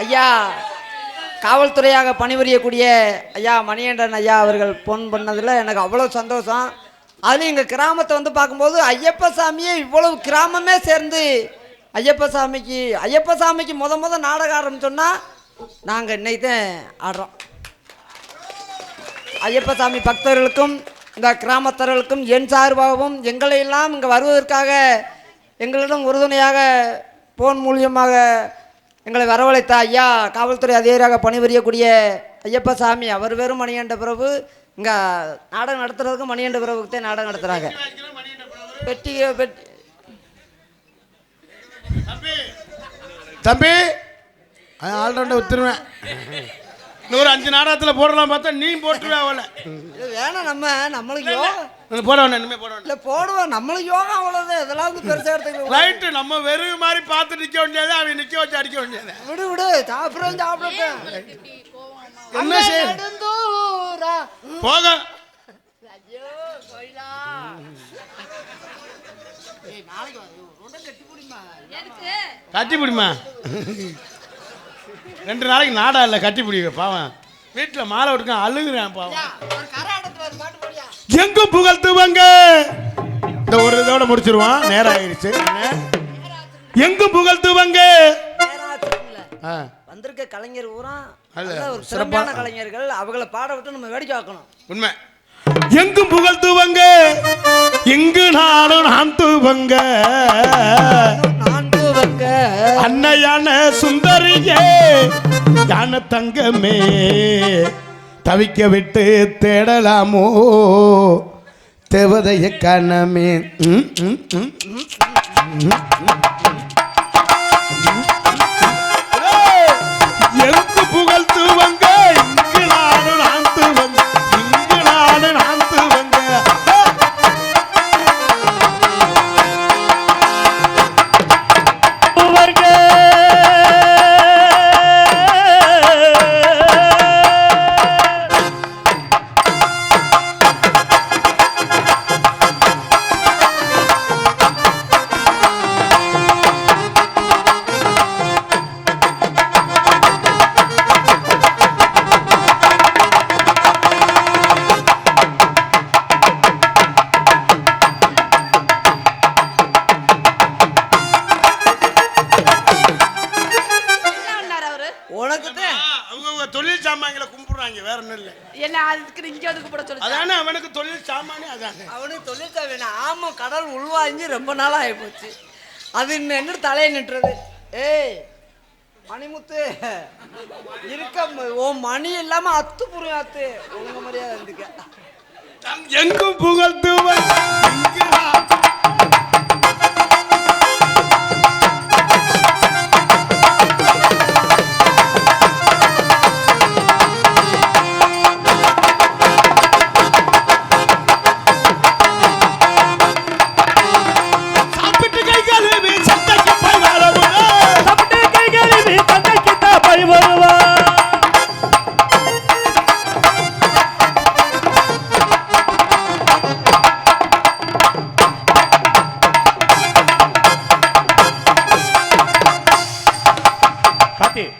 ஐயா காவல்துறையாக பணிபுரியக்கூடிய ஐயா மணிகண்டன் ஐயா அவர்கள் ஃபோன் பண்ணதில் எனக்கு அவ்வளோ சந்தோஷம். அதுலேயும் எங்கள் கிராமத்தை வந்து பார்க்கும்போது ஐயப்ப சாமியே இவ்வளவு கிராமமே சேர்ந்து ஐயப்ப சாமிக்கு முத நாடகம் ஆரம்பிச்சோன்னா நாங்கள் இன்னைக்கு தான் ஆடுறோம். ஐயப்ப சாமி பக்தர்களுக்கும் இந்த கிராமத்தர்களுக்கும் என் சார்பாகவும் எங்களை எல்லாம் இங்கே வருவதற்காக எங்களிடம் உறுதுணையாக ஃபோன் மூலியமாக எங்களை வரவழைத்த ஐயா காவல்துறை அதிகாரியாக பணிபுரியக்கூடிய ஐயப்ப சாமி அவர் வெறும் மணிகண்ட பிரபு இங்கே நாடகம் நடத்துறதுக்கு மணிகண்ட பிரபுக்கு நாடகம் நடத்துகிறாங்க. பெட்டி தம்பி ஆல்ரவுண்டை வித்துருவேன். இன்னொரு 5 நாடகத்தில் போடலாம் பார்த்தா நீ போட்டுருவே அவளை. வேணாம் நம்மளுக்கு போட வேண்டாம், இனிமேல் போட வேண்டாம். இல்லை போடுவோம், நம்மளுக்கு யோகா அவ்வளோதான். இதெல்லாம் வந்து பெருசாக எடுத்துக்கலாம். ரைட்டு, நம்ம வெறும் மாதிரி பார்த்து நிற்க வேண்டியது, அவன் நிற்க வச்சு அடிக்க வேண்டியது. விடு சாப்பிட்றேன். என்ன செய்ய போக கட்டி பிடிமா. 2 நாளைக்கு நாடா இல்லை, கட்டி பிடிக்க பாவம். வீட்டில் மாலை விட்டுக்க அழுகுறேன் பாவம். எங்கும் புகழ்த்துவாங்க. இந்த ஒரு இதோட முடிச்சிருவான், நேரம் ஆயிடுச்சு. எங்கும் புகழ்த்துவாங்க. வந்திருக்க கலைஞர் ஊரா ஒரு சிறப்பான கலைஞர்கள், அவங்கள பாட விட்டு நம்ம வேடிக்கை பார்க்கணும். உண்மை. எங்கும் புகழ்த்துவாங்க, எங்கு நானும் நான் தூவங்க. அன்னையான சுந்தரியே யான தங்கமே தவிக்க விட்டு தேடலாமோ தேவதைய கணமே எங்கு புகழ் தூவங்க இங்கு நாடு நான் தூவங்க இங்கு நாடு நான் தூவங்க தொழில் சாமான்களை கும்பிடுறாங்க, வேற ஒன்றும் இல்லை. என்ன அதுக்கு இங்க வந்து கூப்பிட சொல்லு. அதானே அவனுக்கு தொழில் சாமானே அதானே. அவனுக்கு தொழில் சாமான். ஆமா, கடல் உள்வாங்கி ரொம்ப நாள் ஆகி போச்சு. அது இன்னும் என்ன தலையை நிட்டுறது. ஏய் மணிமுத்து இருக்க ஓ மணி இல்லாம அத்து புரியும் அத்து ஒழுங்கு மரியாதை இருந்துக்க. எங்கும் புகழ் தூவன்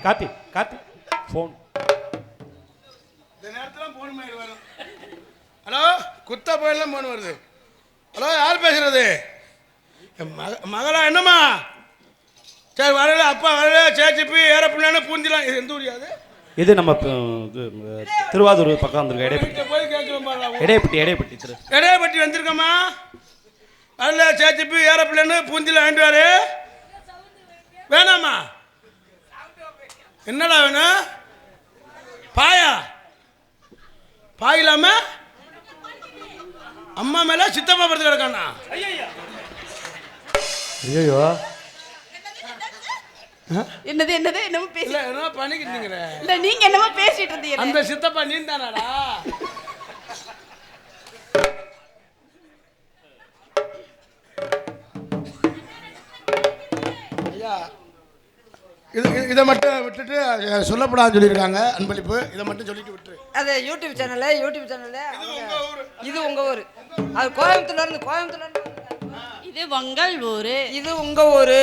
காத்தி காத்தி ஃபோன். இந்த நேரத்தில் ஃபோன் மாதிரி வரும். ஹலோ, குத்தா போயெல்லாம் ஃபோன் வருது. ஹலோ, யார் பேசுறது? மகளா? என்னம்மா? சரி வரல, அப்பா வரல, சேச்சிப்பி ஏறப்பிள்ளைன்னு பூந்திலாம். இது எந்த ஊரியாது? இது நம்ம இது திருவாரூர் பக்கம் வந்திருக்க இடைப்பட்டி. போய் கேட்குறோம். இடைப்பட்டி இடையப்பட்டி வந்திருக்கம்மா. வரல, சேச்சிப்பி ஏறப்பிள்ளைன்னு பூந்திலாம் வாங்கிட்டு வாரு. வேணாமா? என்னடா வேணும்? பாயா? பாயிலாம அம்மா மேல சித்தப்பா படுத்து கிடக்கானா? ஐயோ, என்னது என்னது என்னமோ பேசி இல்ல என்ன பண்ணிக்கிட்டு இல்ல நீங்க என்னமோ பேசிட்டு இருந்தீங்க. அந்த சித்தப்பா நீ தானாடா? ஐயா, இதை மட்டும் விட்டுட்டு சொல்லப்படாதுன்னு சொல்லியிருக்காங்க. அன்பளிப்பு இதை மட்டும் சொல்லிட்டு விட்டுரு. அது யூடியூப் சேனல். இது உங்க ஊரு. அது கோயம்புத்தூர்ல இருந்து இது உங்கள் ஊரு. இது உங்க ஊரு.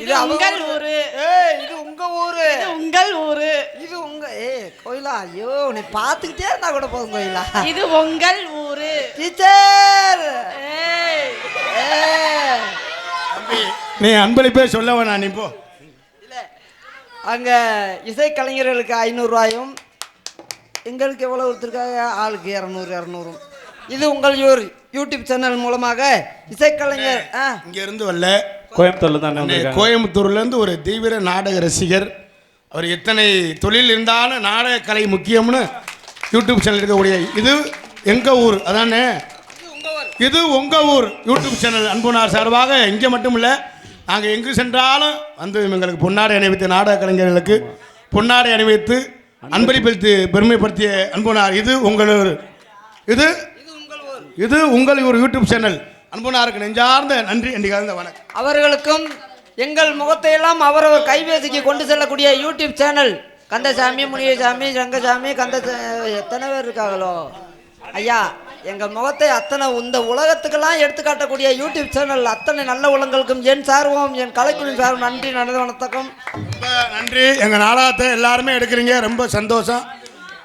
இது உங்கள் ஊரு. ஏய் இது உங்க ஊரு. இது உங்கள் ஊரு. இது உங்க கோயிலா? ஐயோ, நீ பாத்துக்கிட்டே இருந்தா கூட போதும் கோயிலா. இது உங்கள் ஊரு. டீச்சர் நீ அன்பளிப்பே சொல்ல வேணாம், நீ போ. அங்க இசை கலைஞர்களுக்கு 500 ரூபாயும் எங்களுக்கு எவ்வளவு கொடுத்துருக்காங்க? ஆளுக்கு 200. இது உங்கள் யூடியூப் சேனல் மூலமாக இசைக்கலைஞர் இங்க இருந்து வரல, கோயம்புத்தூர்ல தான். கோயம்புத்தூர்ல இருந்து ஒரு தீவிர நாடக ரசிகர். அவர் எத்தனை தொழில் இருந்தாலும் நாடக கலை முக்கியம்னு யூடியூப் சேனல் இருக்கக்கூடிய இது எங்க ஊர் அதானே. இது உங்க ஊர் யூடியூப் சேனல் அன்புனார் சார்பாக இங்கே மட்டும் இல்லை, நாங்கள் எங்கு சென்றாலும் வந்து எங்களுக்கு பொன்னாடை அணிவித்த நாடக கலைஞர்களுக்கு பொன்னாடை அணிவித்து அன்பளிப்படுத்தி பெருமைப்படுத்திய அன்புனார். இது உங்கள் இது உங்கள் ஒரு யூடியூப் சேனல். அன்புனாருக்கு நெஞ்சார்ந்த நன்றி, நன்றிகார்ந்த வணக்கம். அவர்களுக்கும் எங்கள் முகத்தை எல்லாம் அவரவர் கைபேசிக்கு கொண்டு செல்லக்கூடிய யூடியூப் சேனல் கந்தசாமி, முனியசாமி, ரங்கசாமி, எத்தனை பேர் இருக்காங்களோ ஐயா, எங்கள் முகத்தை அத்தனை இந்த உலகத்துக்கெல்லாம் எடுத்துக்காட்டக்கூடிய யூடியூப் சேனல் அத்தனை நல்ல உலகங்களுக்கும் என் சார்பும் என் கலைக்குழு சார்பும் நன்றி வணக்கம். ரொம்ப நன்றி. எங்கள் நாடகத்தை எல்லாருமே எடுக்கிறீங்க, ரொம்ப சந்தோஷம்.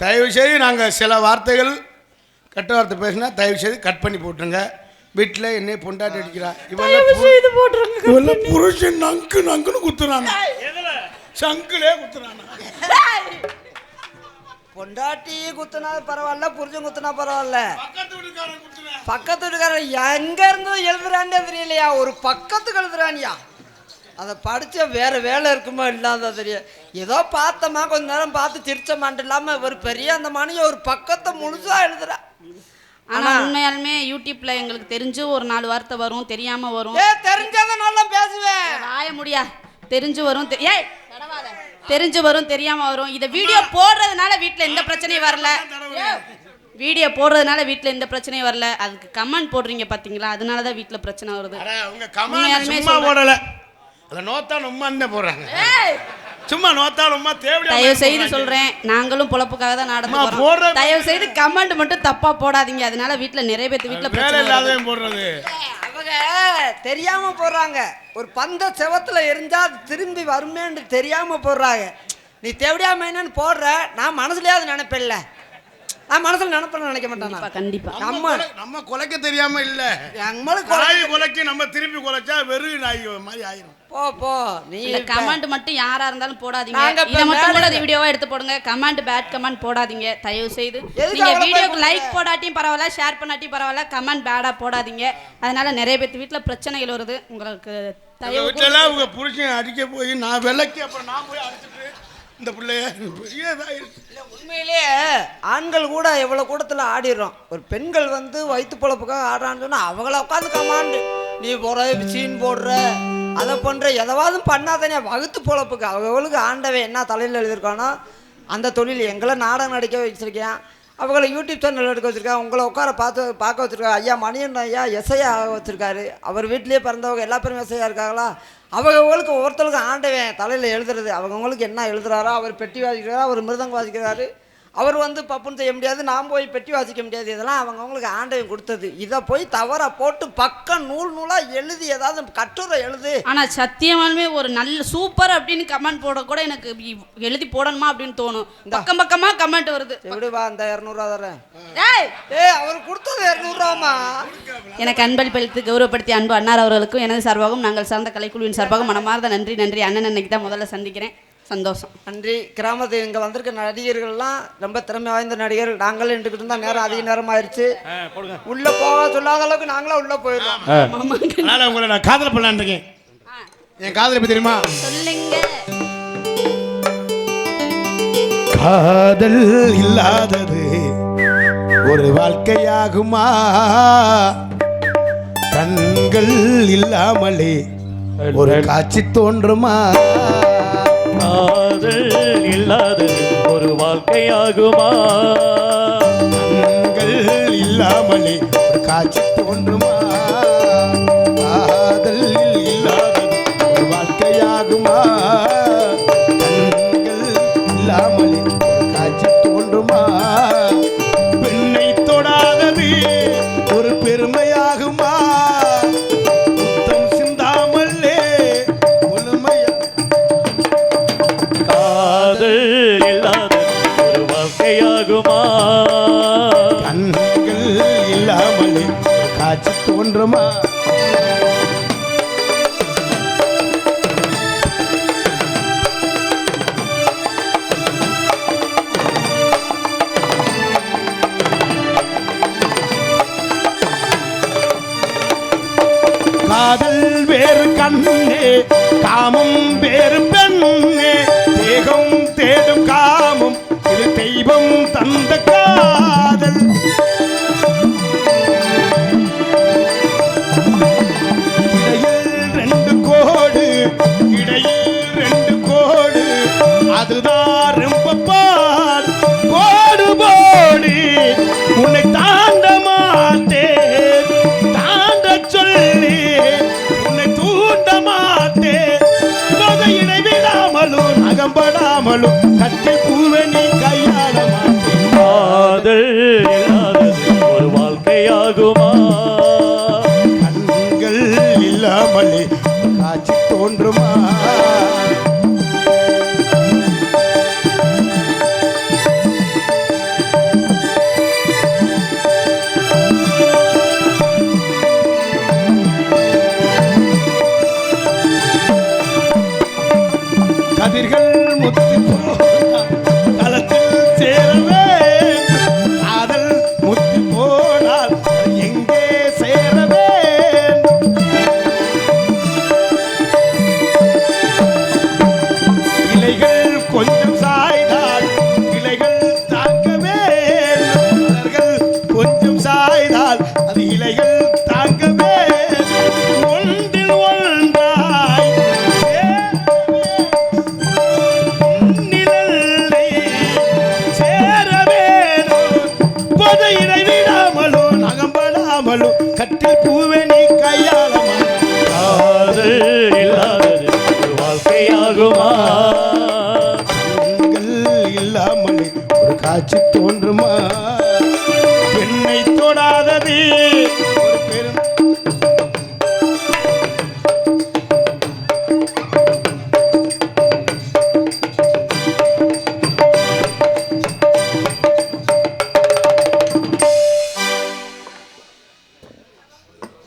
தயவுசெய்து நாங்கள் சில வார்த்தைகள் கெட்ட வார்த்தை பேசினா தயவுசெய்து கட் பண்ணி போட்டுருங்க. வீட்டில் என்னை பொண்டாட்டி அடிக்கிறா, இவெல்லாம் புருஷன் நங்குன்னு குத்துறாங்க, சங்குலே குத்துறாங்க. பொண்டாட்டி குத்துனா பரவாயில்ல, புருஷன் குத்துனா பரவாயில்ல, பக்கத்து வீட்டுக்காரன் எங்க இருந்து எழுதுறான்னு தெரியலையா, ஒரு பக்கத்துக்கு எழுதுறானியா. அதை படிச்ச வேற வேலை இருக்குமா இல்லாத தெரியும். ஏதோ பார்த்தோமா கொஞ்ச நேரம் பார்த்து சிரிச்ச மாட்டு இல்லாம ஒரு பெரிய அந்த மணியை ஒரு பக்கத்தை முழுசா எழுதுறா. ஆனா உண்மையாலுமே யூடியூப்ல எங்களுக்கு தெரிஞ்சு ஒரு 4 வார்த்தை வரும், தெரியாம வரும். தெரிஞ்சதை நல்லா பேசுவேன். வாய முடியா. தெரிஞ்சு வரும், தெரிஞ்சு வரும், தெரியாம வரும். இத வீடியோ போடுறதுனால வீட்ல எந்த பிரச்சனையும் வரல. வீடியோ போடுறதுனால வீட்ல எந்த பிரச்சனையும் வரல. அதுக்கு கமெண்ட் போடுறீங்க பாத்தீங்களா, அதனாலதான் வீட்ல பிரச்சனை வருது. உங்க கமெண்ட் சும்மா போடல, அத நோத்தா உம்மான்னு போடுறாங்க. சும்மா நோத்தால் உம்மா தேவையா. தயவு செய்து சொல்றேன், நாங்களும் பொழப்புக்காக தான் நடந்துக்கிறோம். தயவு செய்து கமெண்ட் மட்டும் தப்பா போடாதீங்க. அதனால வீட்ல நிறைய பேர் வீட்ல பிரச்சனை இல்லாதவே போடுறது. அவங்க தெரியாம போடுறாங்க. ஒரு பந்த செவத்துல எரிஞ்சா அது திரும்பி வருமேன்னு தெரியாம போடுறாங்க. நீ தேவையாம என்னன்னு போடுற, நான் மனசுலயாவது நினைப்பேன்ல. நான் மனசுல நினைக்க மாட்டேன். கண்டிப்பா நம்ம கொலைக்க தெரியாம இல்ல, கொலைக்கு நம்ம திருப்பி கொலைச்சா வெறும் நாய் மாதிரி ஆயிரும். போ நீ கமெண்ட் மட்டும் யாரா இருந்தாலும் போடாதீங்க. இத மட்டும் கூட வீடியோவா எடுத்து போடுங்க. கமெண்ட் பேட் கமெண்ட் போடாதீங்க தயவு செய்து. நீங்க வீடியோக்கு லைக் போடாட்டியும் பரவாயில்ல, ஷேர் பண்ணாட்டியும் பரவாயில்ல, கமெண்ட் பேடா போடாதீங்க. அதனால நிறைய பேர் வீட்ல பிரச்சனைகள் வருது. உங்களுக்கு தயவு வீட்டுல உங்க புருஷன் அடிக்க போய் நான் விளக்கி அப்புறம் நான் போய் அடிச்சுட்டு இந்த பிள்ளைய உண்மையிலேயே ஆண்கள் கூட எவ்வளவு கூட்டத்துல ஆடிடுறோம். ஒரு பெண்கள் வந்து வயிற்று பொழப்புக்காக ஆடுறான்னு சொன்னா அவங்கள உட்காந்து கமாண்டு நீ போற சீன் போடுற அதை பண்ற எதாவது பண்ணாதானே. வகுத்து பொழப்புக்கு அவங்களுக்கு ஆண்டவன் என்ன தலையில் எழுதியிருக்கானோ அந்த தொழில். எங்களை நாடகம் நடிக்க வச்சிருக்கேன், அவங்களை யூடியூப் சேனல் எடுக்க வச்சிருக்கேன், உங்களை உட்கார பார்க்க வச்சிருக்காங்க. ஐயா மணியன் ஐயா எஸ்ஐயா வச்சிருக்காரு. அவர் வீட்லேயே பிறந்தவங்க எல்லா பேரும் எஸ்ஐயா இருக்காங்களா. அவங்களுக்கு ஒவ்வொருத்தருக்கும் ஆண்டவன் தலையில் எழுதுறது. அவங்கவுங்களுக்கு என்ன எழுதுறாரோ, அவர் பெட்டி வாசிக்கிறாரோ, அவர் மிருதங்க வாசிக்கிறாரு, அவர் வந்து பப்புன்னு செய்ய முடியாது, நான் போய் பெட்டி வாசிக்க முடியாது. இதெல்லாம் அவங்கவுங்களுக்கு ஆண்டவன் கொடுத்தது. இதை போய் தவற போட்டு பக்கம் நூலா எழுதி ஏதாவது கட்டுரை எழுது. ஆனா சத்தியமாலுமே ஒரு நல்ல சூப்பர் அப்படின்னு கமெண்ட் போட கூட எனக்கு எழுதி போடணுமா அப்படின்னு தோணும். பக்கம் பக்கமா கமெண்ட் வருது. எப்படிவா அந்த 200 தரேன். அவர் கொடுத்தது 200 எனக்கு அன்பளிப்பளித்து கௌரவப்படுத்தி அன்பு அன்னார் அவர்களுக்கும் எனது சார்பாகவும் நாங்கள் சார்ந்த கலைக்குழுவின் சார்பாகவும் மனமார்ந்த நன்றி. அண்ணன் அன்னைக்கு தான் முதல்ல சந்திக்கிறேன். சந்தோஷம். நன்றி. கிராமத்து இங்கே வந்திருக்க நடிகர்கள்லாம் ரொம்ப திறமை வாய்ந்த நடிகர்கள். நாங்களும் நின்றுக்கிட்டு இருந்தால் நேரம் அதிக நேரம் ஆயிடுச்சு. உள்ள போக சொல்லாத அளவுக்கு நாங்களும் உள்ள போயிடுவோம். அதனால உங்களை நான் காதல் பண்ணலான்னு இருக்கேன். என் காதல் எப்படி தெரியுமா? சொல்லுங்க. காதல் இல்லாதது ஒரு வாழ்க்கையாகுமா? கண்கள் இல்லாமலே ஒரு காட்சி தோன்றுமா? காதல் இல்லாதது ஒரு வாழ்க்கையாகுமா? கண்கள் இல்லாமலே ஒரு காட்சி தோன்றுமா? காதல் இல்லாதது ஒரு வாழ்க்கையாகுமா? கண்கள் இல்லாமலே ஒரு காட்சி தோன்றுமா? பெண்ணை தொடாதது ஒரு பெருமையாகுமா? கண்கள் இல்லாமலே காட்சி தோன்றுமா? காதல் வேறு கண்ணே, காமம் வேறு பெண்ணே, தேகம் தேடும் காமம் இது தெய்வம் தந்த காதல். இடையில் 2 கோடு, இடையில் 2 கோடு, அதுதான் ரொம்ப பார். கோடு போடி உன்னை தாண்ட மாட்டேன், தாண்ட சொல்லி உன்னை தூண்ட மாட்டேன். இணை விடாமலும் நகம்படாமலும் கட்டி பூவை நீ கையாள மாட்டேன். காதல் இல்லாதது ஒரு வாழ்க்கையாகுமா? கண்கள் இல்லாமலே காட்சி தோன்றுமா? கதிர்கள் முத்தி களத்தில் சேரவே, காதல் முத்தி போனால் எங்கே சேரவே? ஆகுமா பெண்கள் இல்லாமலே ஒரு காட்சி தோன்றுமா பெண்ணை தொடாதது ஒரு பெரும்